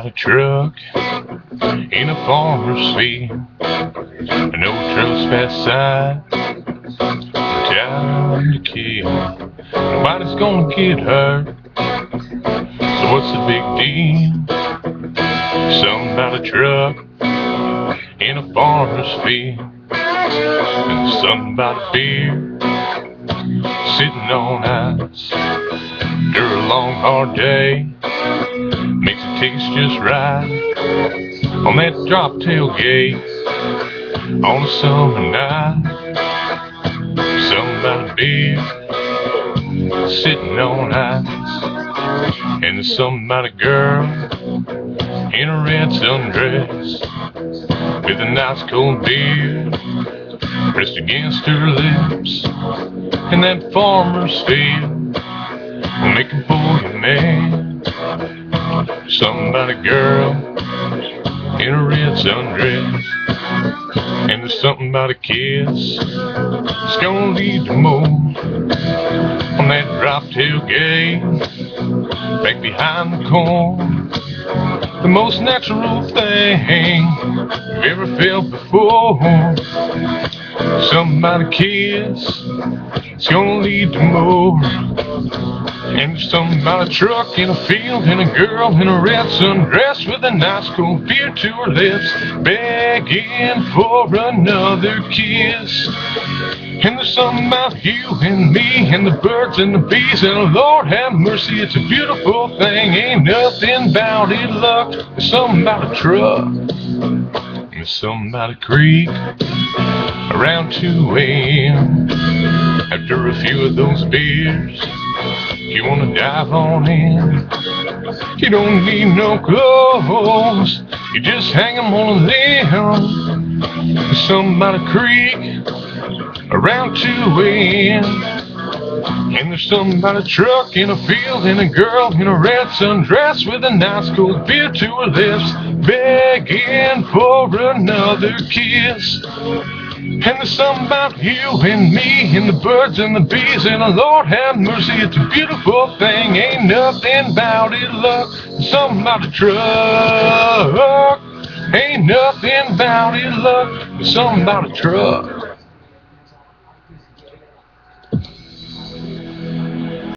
about a truck in a farmer's field. No trespass sign, no time to kill. Nobody's gonna get hurt, so what's the big deal? Something about a truck in a farmer's field. And something about a beer sitting on ice after a long hard day makes it taste just right on that drop tailgate on a summer night. Something about a beer sitting on ice, and there's something about a girl in a red sundress with a nice cold beer pressed against her lips. And that farmer's field will make him pull you mad. Something about a girl in a red sundress, and there's something about a kiss that's gonna lead to more on that drop tailgate back behind the corn. The most natural thing you've ever felt before. Something about a kiss, it's gonna lead to more. And there's something about a truck in a field and a girl in a red sundress with a nice cold beer to her lips, begging for another kiss. And there's something about you and me and the birds and the bees, and Lord have mercy, it's a beautiful thing. Ain't nothing about it luck. There's something about a truck, there's something about a creek around 2 a.m. After a few of those beers, you wanna dive on in. You don't need no clothes, you just hang 'em on a limb. There's something about a creek around 2 a.m. And there's something about a truck in a field and a girl in a red sundress with a nice cold beer to her lips, begging for another kiss. And there's something about you and me and the birds and the bees, and Lord have mercy, it's a beautiful thing. Ain't nothing about it luck. There's something about a truck, ain't nothing about it luck. There's something about a truck.